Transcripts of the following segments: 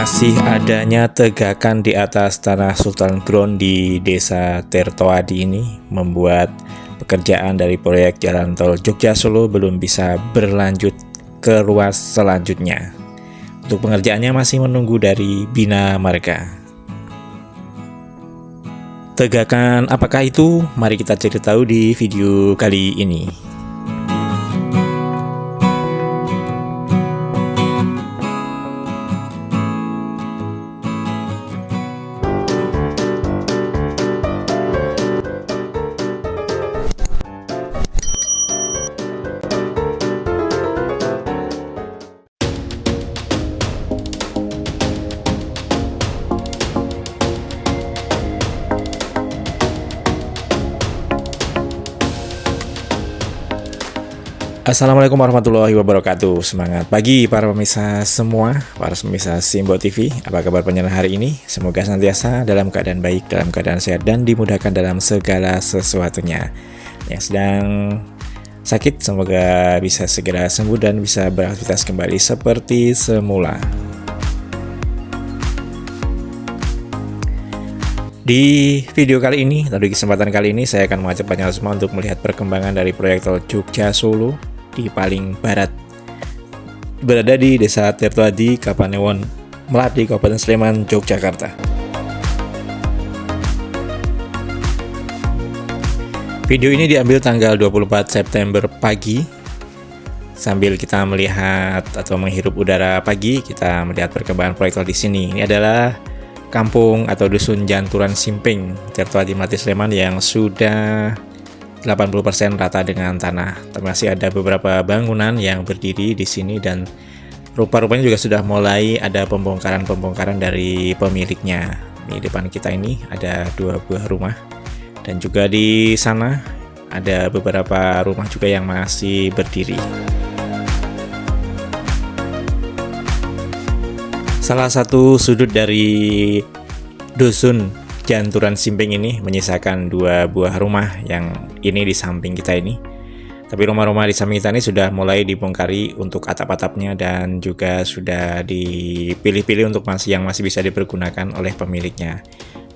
Masih adanya tegakan di atas tanah Sultan Ground di Desa Tirtoadi ini membuat pekerjaan dari proyek jalan tol Jogja Solo belum bisa berlanjut ke ruas selanjutnya. Untuk pengerjaannya masih menunggu dari Bina Marga. Tegakan apakah itu? Mari kita cari tahu di video kali ini. Assalamualaikum warahmatullahi wabarakatuh. Semangat pagi para pemirsa semua, para pemirsa Simbo TV. Apa kabar penjenengan hari ini? Semoga senantiasa dalam keadaan baik, dalam keadaan sehat, dan dimudahkan dalam segala sesuatunya. Yang sedang sakit, semoga bisa segera sembuh dan bisa beraktivitas kembali seperti semula. Di video kali ini, atau di kesempatan kali ini, saya akan mengajak panjenengan semua untuk melihat perkembangan dari proyek tol Jogja Solo di paling barat, berada di Desa Tirtoadi, Kapanewon, Melati, Kabupaten Sleman, Yogyakarta. Video ini diambil tanggal 24 September pagi. Sambil kita melihat atau menghirup udara pagi, kita melihat perkembangan proyek tol di sini. Ini adalah kampung atau dusun Janturan Simping, Tirtoadi, Melati, Sleman yang sudah 80% rata dengan tanah. Tapi masih ada beberapa bangunan yang berdiri di sini dan rupa-rupanya juga sudah mulai ada pembongkaran dari pemiliknya. Di depan kita ini ada 2 buah rumah dan juga di sana ada beberapa rumah juga yang masih berdiri. Salah satu sudut dari dusun Janturan Simping ini menyisakan 2 buah rumah yang ini di samping kita ini. Tapi rumah-rumah di samping kita ini sudah mulai dibongkari untuk atap-atapnya dan juga sudah dipilih-pilih untuk yang masih bisa dipergunakan oleh pemiliknya.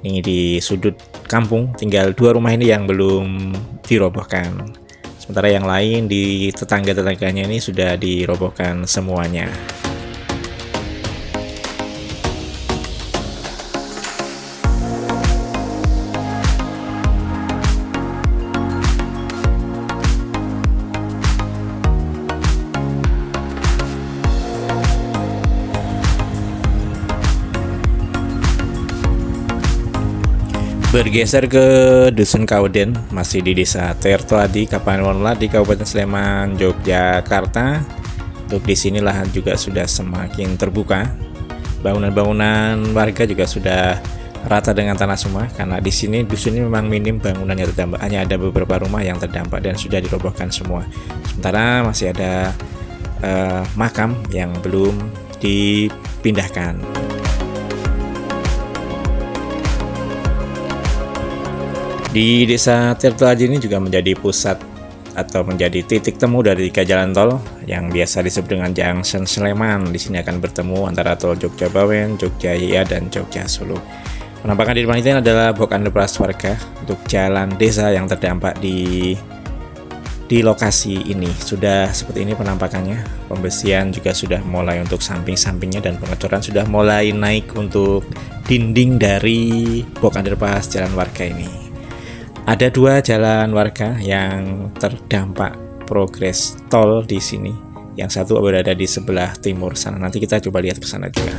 Ini di sudut kampung tinggal 2 rumah ini yang belum dirobohkan. Sementara yang lain di tetangga-tetangganya ini sudah dirobohkan semuanya. Bergeser ke Dusun Kauden, masih di Desa Tirtoadi, Kapanewon, di Kabupaten Sleman, Yogyakarta. Untuk di sini lahan juga sudah semakin terbuka. Bangunan-bangunan warga juga sudah rata dengan tanah semua, karena di sini dusun ini memang minim bangunannya terdampak. Hanya ada beberapa rumah yang terdampak dan sudah dirobohkan semua. Sementara masih ada makam yang belum dipindahkan. Di Desa Tirtoadi ini juga menjadi pusat atau menjadi titik temu dari 3 jalan tol yang biasa disebut dengan Junction Sleman. Di sini akan bertemu antara tol Jogja Bawen, Jogja Iya, dan Jogja Solo. Penampakan di depan ini adalah box underpass warga untuk jalan desa yang terdampak di lokasi ini. Sudah seperti ini penampakannya. Pembersihan juga sudah mulai untuk samping-sampingnya dan pengecoran sudah mulai naik untuk dinding dari box underpass jalan warga ini. Ada 2 jalan warga yang terdampak progres tol di sini. Yang satu berada di sebelah timur sana. Nanti kita coba lihat ke sana juga.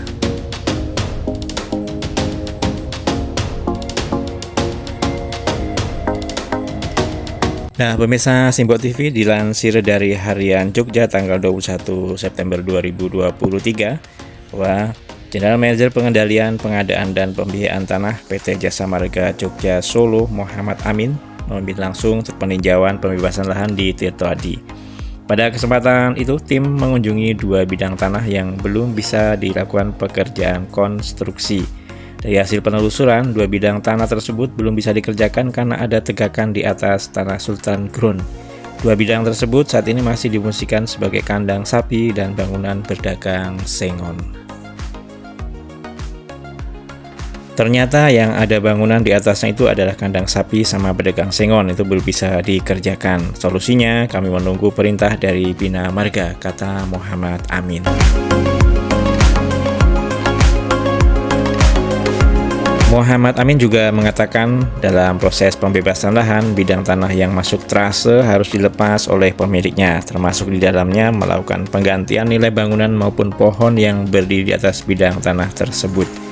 Nah, pemirsa Simbo TV, dilansir dari Harian Jogja tanggal 21 September 2023 bahwa General Manager Pengendalian, Pengadaan, dan Pembiayaan Tanah PT Jasa Marga Jogja Solo Muhammad Amin memimpin langsung peninjauan pembebasan lahan di Tirtoadi. Pada kesempatan itu, tim mengunjungi 2 bidang tanah yang belum bisa dilakukan pekerjaan konstruksi. Dari hasil penelusuran, 2 bidang tanah tersebut belum bisa dikerjakan karena ada tegakan di atas tanah Sultan Ground. 2 bidang tersebut saat ini masih difungsikan sebagai kandang sapi dan bangunan berdagang sengon. Ternyata yang ada bangunan di atasnya itu adalah kandang sapi sama pedagang sengon, itu belum bisa dikerjakan. Solusinya kami menunggu perintah dari Bina Marga, kata Muhammad Amin. Muhammad Amin juga mengatakan dalam proses pembebasan lahan, bidang tanah yang masuk trase harus dilepas oleh pemiliknya, termasuk di dalamnya melakukan penggantian nilai bangunan maupun pohon yang berdiri di atas bidang tanah tersebut.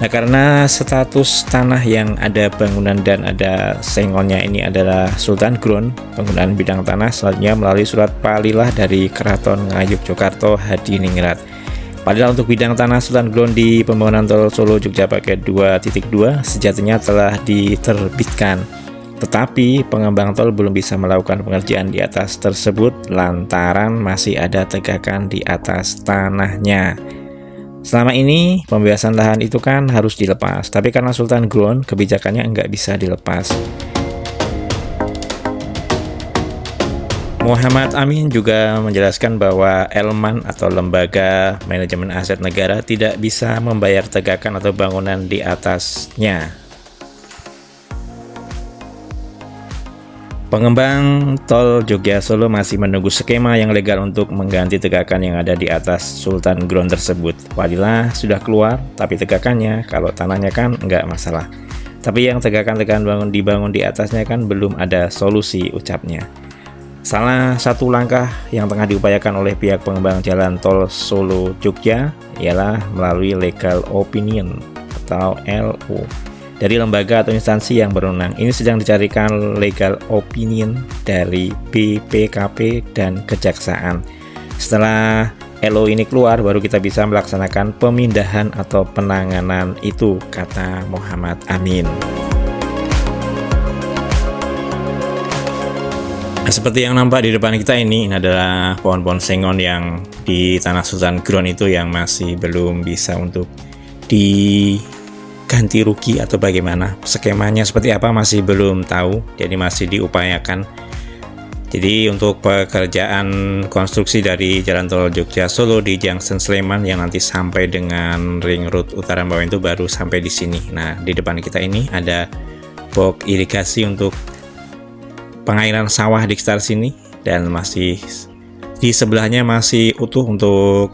Nah, karena status tanah yang ada bangunan dan ada sengonnya ini adalah Sultan Ground, penggunaan bidang tanah selanjutnya melalui surat palilah dari Keraton Ngayogyakarta Hadiningrat. Padahal untuk bidang tanah Sultan Ground di pembangunan tol Solo Jogja paket 2.2 sejatinya telah diterbitkan. Tetapi pengembang tol belum bisa melakukan pengerjaan di atas tersebut lantaran masih ada tegakan di atas tanahnya. Selama ini pembebasan lahan itu kan harus dilepas, tapi karena Sultan Ground kebijakannya nggak bisa dilepas. Muhammad Amin juga menjelaskan bahwa Elman atau Lembaga Manajemen Aset Negara tidak bisa membayar tegakan atau bangunan di atasnya. Pengembang tol Jogja Solo masih menunggu skema yang legal untuk mengganti tegakan yang ada di atas Sultan Ground tersebut. Wadilah sudah keluar, tapi tegakannya kalau tanahnya kan nggak masalah. Tapi yang tegakan-tegakan dibangun di atasnya kan belum ada solusi, ucapnya. Salah satu langkah yang tengah diupayakan oleh pihak pengembang jalan tol Solo Jogja ialah melalui legal opinion atau LO dari lembaga atau instansi yang berwenang. Ini sedang dicarikan legal opinion dari BPKP dan Kejaksaan. Setelah LO ini keluar, baru kita bisa melaksanakan pemindahan atau penanganan itu, kata Muhammad Amin. Nah, seperti yang nampak di depan kita ini adalah pohon-pohon sengon yang di tanah Sultan Ground itu yang masih belum bisa untuk diganti rugi atau bagaimana. Skemanya seperti apa masih belum tahu, jadi masih diupayakan. Jadi untuk pekerjaan konstruksi dari jalan tol Jogja Solo di Junction Sleman yang nanti sampai dengan Ring Road Utara bawah itu baru sampai di sini. Nah, di depan kita ini ada box irigasi untuk pengairan sawah di sekitar sini, dan masih di sebelahnya masih utuh untuk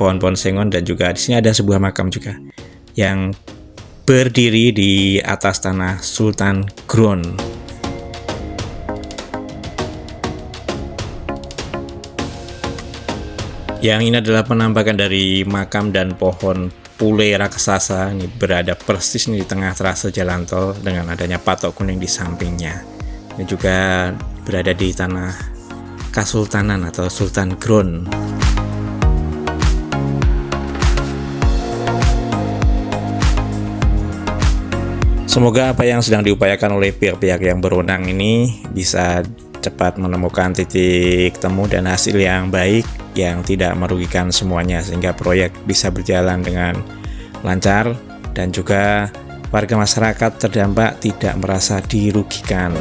pohon-pohon sengon, dan juga di sini ada sebuah makam juga yang berdiri di atas tanah Sultan Ground. Yang ini adalah penampakan dari makam dan pohon pule raksasa. Ini berada persis di tengah trase jalan tol dengan adanya patok kuning di sampingnya. Ini juga berada di tanah Kasultanan atau Sultan Ground. Semoga apa yang sedang diupayakan oleh pihak-pihak yang berwenang ini bisa cepat menemukan titik temu dan hasil yang baik yang tidak merugikan semuanya, sehingga proyek bisa berjalan dengan lancar dan juga warga masyarakat terdampak tidak merasa dirugikan.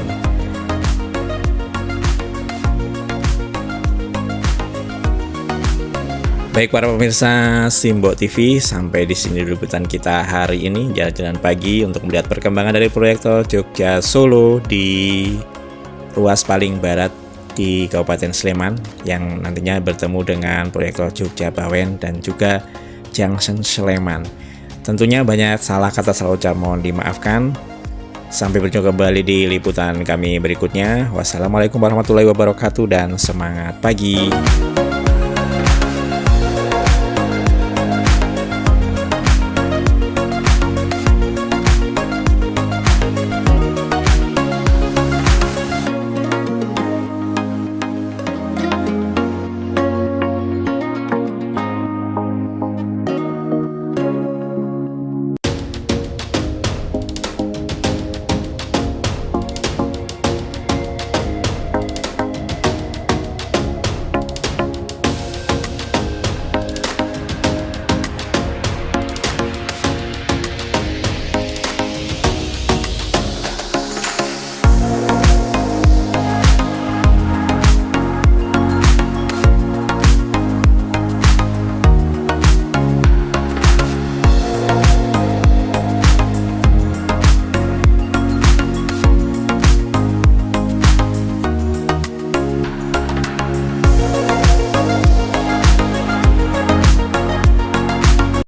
Baik para pemirsa Simbok TV, sampai di sini dulu liputan kita hari ini, jalan-jalan pagi untuk melihat perkembangan dari proyek tol Jogja Solo di ruas paling barat di Kabupaten Sleman yang nantinya bertemu dengan proyek tol Jogja Bawen dan juga Junction Sleman. Tentunya banyak salah kata, salah ucap, mohon dimaafkan. Sampai berjumpa kembali di liputan kami berikutnya. Wassalamualaikum warahmatullahi wabarakatuh dan semangat pagi.